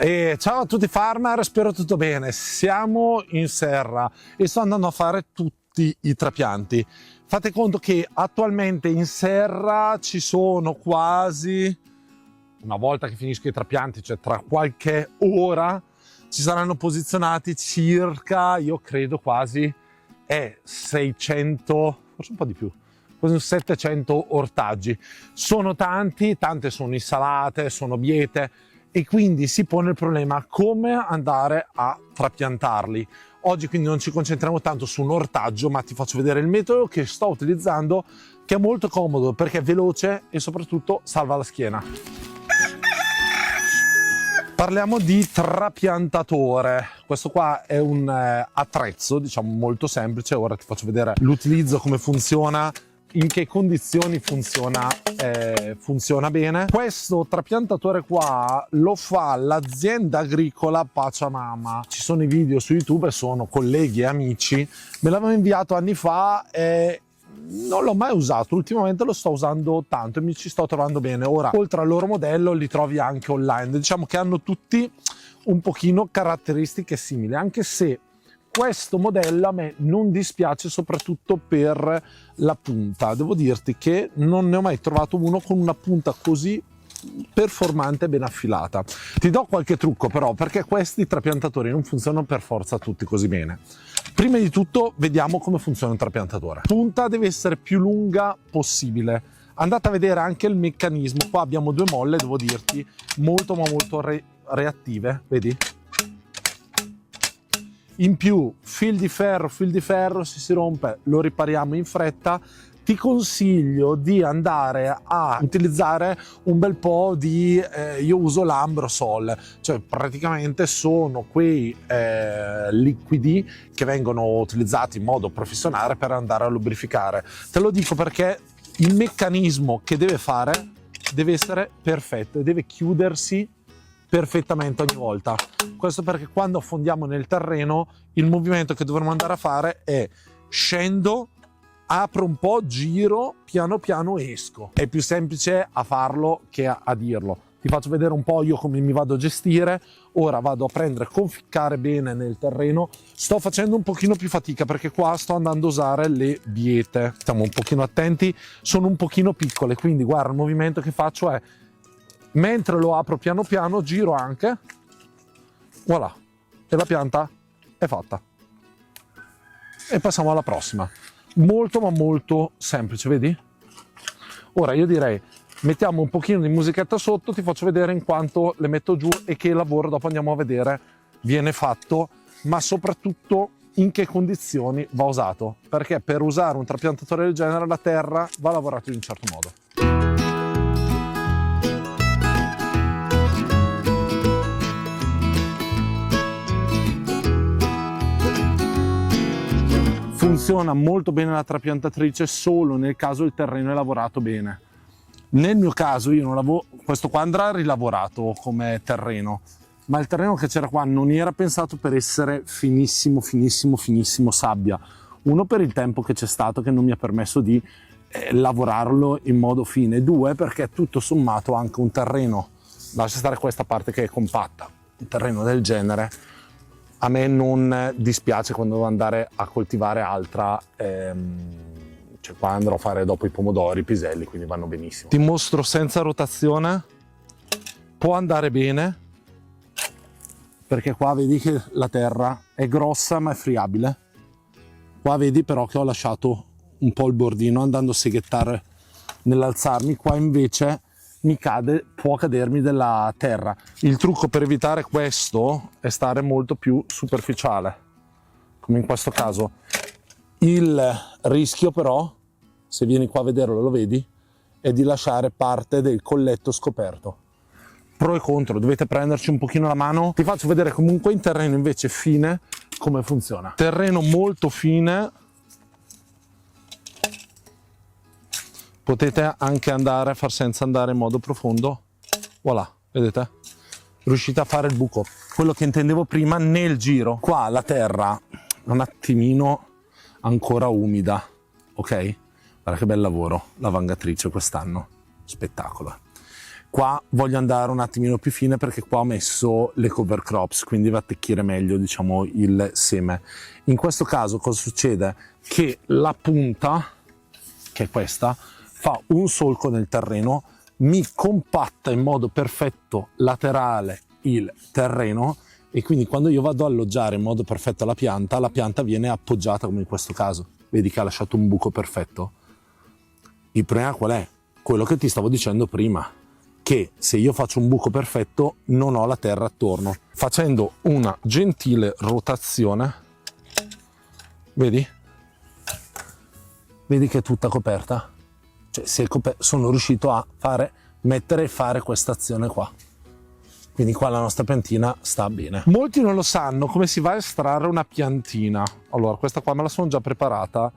E ciao a tutti farmer, spero tutto bene. Siamo in serra e sto andando a fare tutti i trapianti. Fate conto che attualmente in serra ci sono quasi, una volta che finisco i trapianti, cioè tra qualche ora, ci saranno posizionati circa, io credo quasi, 600, forse un po' di più, quasi 700 ortaggi. Sono tanti, tante sono insalate, sono biete, e quindi si pone il problema come andare a trapiantarli. Oggi quindi non ci concentriamo tanto su un ortaggio, ma ti faccio vedere il metodo che sto utilizzando, che è molto comodo perché è veloce e soprattutto salva la schiena. Parliamo di trapiantatore. Questo qua è un attrezzo, diciamo, molto semplice. Ora ti faccio vedere l'utilizzo, come funziona, in che condizioni funziona bene. Questo trapiantatore qua lo fa l'azienda agricola Pachamama. Ci sono i video su YouTube, sono colleghi e amici, me l'avevano inviato anni fa e non l'ho mai usato. Ultimamente lo sto usando tanto e mi ci sto trovando bene. Ora, oltre al loro modello, li trovi anche online. Diciamo che hanno tutti un pochino caratteristiche simili, anche se questo modello a me non dispiace, soprattutto per la punta. Devo dirti che non ne ho mai trovato uno con una punta così performante e ben affilata. Ti do qualche trucco però, perché questi trapiantatori non funzionano per forza tutti così bene. Prima di tutto vediamo come funziona un trapiantatore. La punta deve essere più lunga possibile. Andate a vedere anche il meccanismo. Qua abbiamo due molle, devo dirti, molto ma molto reattive, vedi? In più, fil di ferro, se si rompe lo ripariamo in fretta. Ti consiglio di andare a utilizzare un bel po' di, io uso l'Ambrosol, cioè praticamente sono quei liquidi che vengono utilizzati in modo professionale per andare a lubrificare. Te lo dico perché il meccanismo che deve fare deve essere perfetto e deve chiudersi perfettamente ogni volta. Questo perché quando affondiamo nel terreno il movimento che dovremmo andare a fare è: scendo, apro un po', giro, piano piano esco. È più semplice a farlo che a dirlo. Ti faccio vedere un po' io come mi vado a gestire. Ora vado a prendere, conficcare bene nel terreno. Sto facendo un pochino più fatica perché qua sto andando a usare le biete. Stiamo un pochino attenti, sono un pochino piccole, quindi guarda, il movimento che faccio è: mentre lo apro piano piano, giro anche, voilà, e la pianta è fatta. E passiamo alla prossima. Molto ma molto semplice, vedi? Ora io direi mettiamo un pochino di musichetta sotto, ti faccio vedere in quanto le metto giù e che lavoro dopo andiamo a vedere viene fatto, ma soprattutto in che condizioni va usato, perché per usare un trapiantatore del genere la terra va lavorato in un certo modo. Funziona molto bene la trapiantatrice solo nel caso il terreno è lavorato bene. Nel mio caso io non lavoro, questo qua andrà rilavorato come terreno, ma il terreno che c'era qua non era pensato per essere finissimo sabbia. Uno, per il tempo che c'è stato che non mi ha permesso di lavorarlo in modo fine. Due, perché tutto sommato anche un terreno, lascia stare questa parte che è compatta, un terreno del genere a me non dispiace quando devo andare a coltivare altra, cioè qua andrò a fare dopo i pomodori, i piselli, quindi vanno benissimo. Ti mostro senza rotazione, può andare bene, perché qua vedi che la terra è grossa ma è friabile. Qua vedi però che ho lasciato un po' il bordino andando a seghettare nell'alzarmi, qua invece può cadermi della terra. Il trucco per evitare questo è stare molto più superficiale, come in questo caso. Il rischio però, se vieni qua a vederlo lo vedi, è di lasciare parte del colletto scoperto. Pro e contro, dovete prenderci un pochino la mano. Ti faccio vedere comunque in terreno invece fine come funziona. Terreno molto fine, potete anche andare a far senza andare in modo profondo. Voilà, vedete? Riuscite a fare il buco. Quello che intendevo prima nel giro. Qua la terra è un attimino ancora umida, ok? Guarda che bel lavoro, la vangatrice quest'anno, spettacolo. Qua voglio andare un attimino più fine perché qua ho messo le cover crops, quindi va a attecchire meglio, diciamo, il seme. In questo caso cosa succede? Che la punta, che è questa, fa un solco nel terreno, mi compatta in modo perfetto laterale il terreno, e quindi quando io vado ad alloggiare in modo perfetto la pianta viene appoggiata come in questo caso. Vedi che ha lasciato un buco perfetto? Il problema qual è? Quello che ti stavo dicendo prima, che se io faccio un buco perfetto non ho la terra attorno. Facendo una gentile rotazione, vedi? Vedi che è tutta coperta? Cioè, sono riuscito a mettere e fare questa azione qua. Quindi qua la nostra piantina sta bene. Molti non lo sanno come si va a estrarre una piantina. Allora, questa qua me la sono già preparata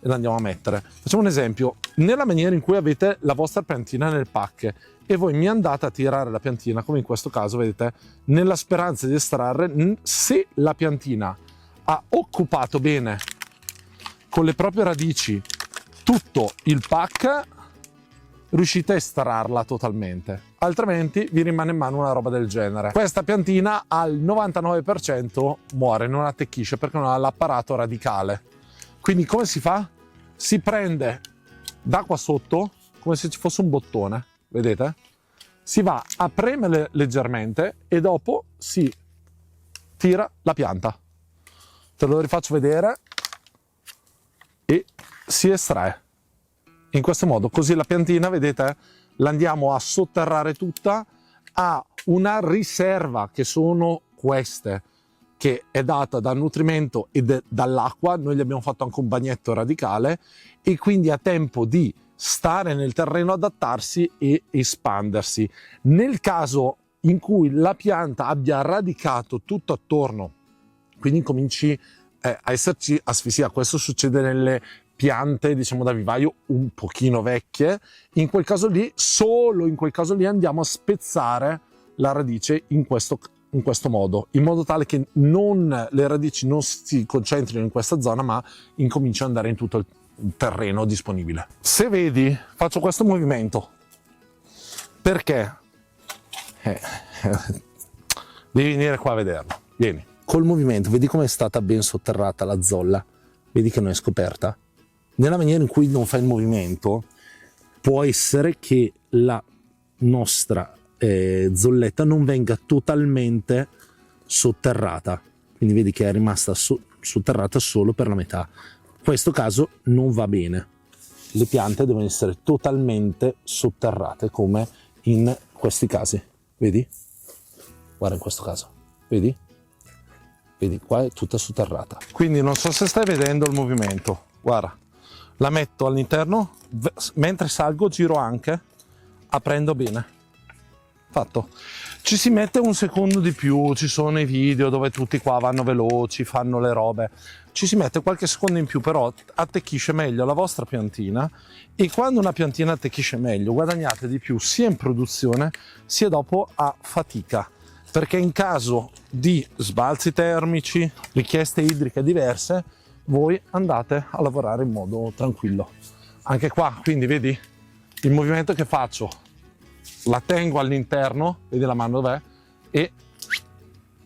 e la andiamo a mettere. Facciamo un esempio. Nella maniera in cui avete la vostra piantina nel pack e voi mi andate a tirare la piantina, come in questo caso, vedete, nella speranza di estrarre, se la piantina ha occupato bene con le proprie radici tutto il pack, riuscite a estrarla totalmente, altrimenti vi rimane in mano una roba del genere. Questa piantina al 99% muore, non attecchisce perché non ha l'apparato radicale. Quindi come si fa? Si prende da qua sotto come se ci fosse un bottone, vedete? Si va a premere leggermente e dopo si tira la pianta. Te lo rifaccio vedere e si estrae. In questo modo, così la piantina, vedete, la andiamo a sotterrare tutta, a una riserva che sono queste, che è data dal nutrimento e dall'acqua. Noi gli abbiamo fatto anche un bagnetto radicale e quindi ha tempo di stare nel terreno, adattarsi e espandersi. Nel caso in cui la pianta abbia radicato tutto attorno, quindi cominci a esserci asfissia, questo succede nelle piante, diciamo, da vivaio un pochino vecchie, in quel caso lì, solo in quel caso lì, andiamo a spezzare la radice in questo modo, in modo tale che le radici non si concentrino in questa zona, ma incominciano ad andare in tutto il terreno disponibile. Se vedi, faccio questo movimento perché devi venire qua a vederlo. Vieni. Col movimento, vedi come è stata ben sotterrata la zolla? Vedi che non è scoperta? Nella maniera in cui non fai il movimento, può essere che la nostra zolletta non venga totalmente sotterrata. Quindi vedi che è rimasta sotterrata solo per la metà. In questo caso non va bene. Le piante devono essere totalmente sotterrate, come in questi casi. Vedi? Guarda in questo caso. Vedi? Vedi, qua è tutta sotterrata. Quindi non so se stai vedendo il movimento. Guarda. La metto all'interno, mentre salgo giro anche, aprendo bene. Fatto. Ci si mette un secondo di più, ci sono i video dove tutti qua vanno veloci, fanno le robe. Ci si mette qualche secondo in più, però attecchisce meglio la vostra piantina, e quando una piantina attecchisce meglio guadagnate di più sia in produzione sia dopo a fatica. Perché in caso di sbalzi termici, richieste idriche diverse, voi andate a lavorare in modo tranquillo. Anche qua, quindi vedi il movimento che faccio, la tengo all'interno, vedi la mano dov'è, e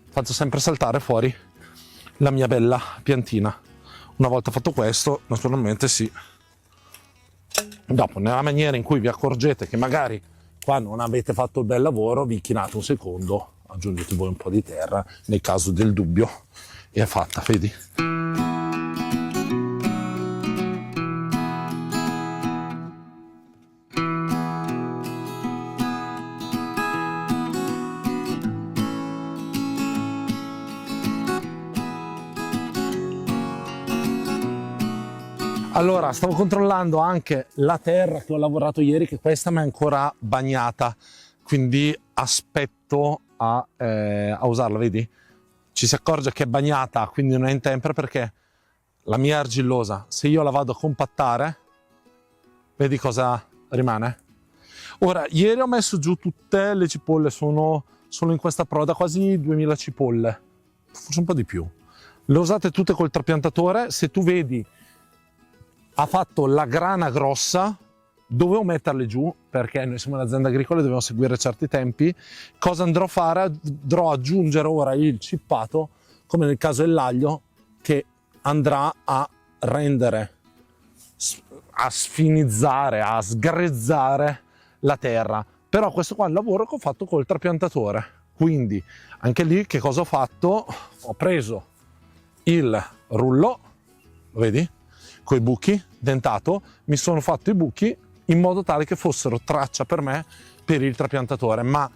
faccio sempre saltare fuori la mia bella piantina. Una volta fatto questo, naturalmente dopo, nella maniera in cui vi accorgete che magari qua non avete fatto il bel lavoro, vi chinate un secondo, aggiungete voi un po' di terra nel caso del dubbio e è fatta, vedi? Allora, stavo controllando anche la terra che ho lavorato ieri, che questa mi è ancora bagnata, quindi aspetto a usarla, vedi? Ci si accorge che è bagnata, quindi non è in tempera, perché la mia è argillosa. Se io la vado a compattare, vedi cosa rimane? Ora, ieri ho messo giù tutte le cipolle, sono in questa proda quasi 2000 cipolle, forse un po' di più. Le usate tutte col trapiantatore. Se tu vedi ha fatto la grana grossa, dovevo metterle giù perché noi siamo un'azienda agricola e dobbiamo seguire certi tempi. Cosa andrò a fare? Andrò ad aggiungere ora il cippato, come nel caso dell'aglio, che andrà a rendere, a sfinizzare, a sgrezzare la terra. Però questo qua è un lavoro che ho fatto col trapiantatore. Quindi anche lì che cosa ho fatto? Ho preso il rullo, lo vedi? Coi buchi, dentato, mi sono fatto i buchi in modo tale che fossero traccia per me per il trapiantatore. Ma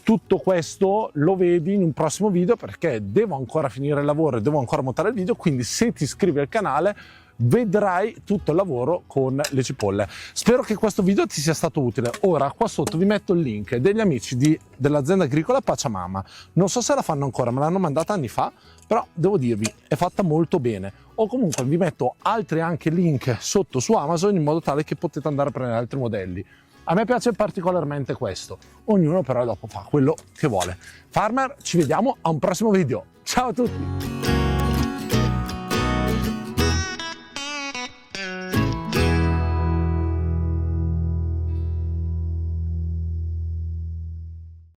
tutto questo lo vedi in un prossimo video perché devo ancora finire il lavoro e devo ancora montare il video, quindi se ti iscrivi al canale vedrai tutto il lavoro con le cipolle. Spero che questo video ti sia stato utile. Ora qua sotto vi metto il link degli amici dell'azienda agricola Pachamama. Non so se la fanno ancora, me l'hanno mandata anni fa, però devo dirvi è fatta molto bene. O comunque vi metto altri anche link sotto su Amazon in modo tale che potete andare a prendere altri modelli. A me piace particolarmente questo, ognuno però dopo fa quello che vuole. Farmer, ci vediamo a un prossimo video. Ciao a tutti!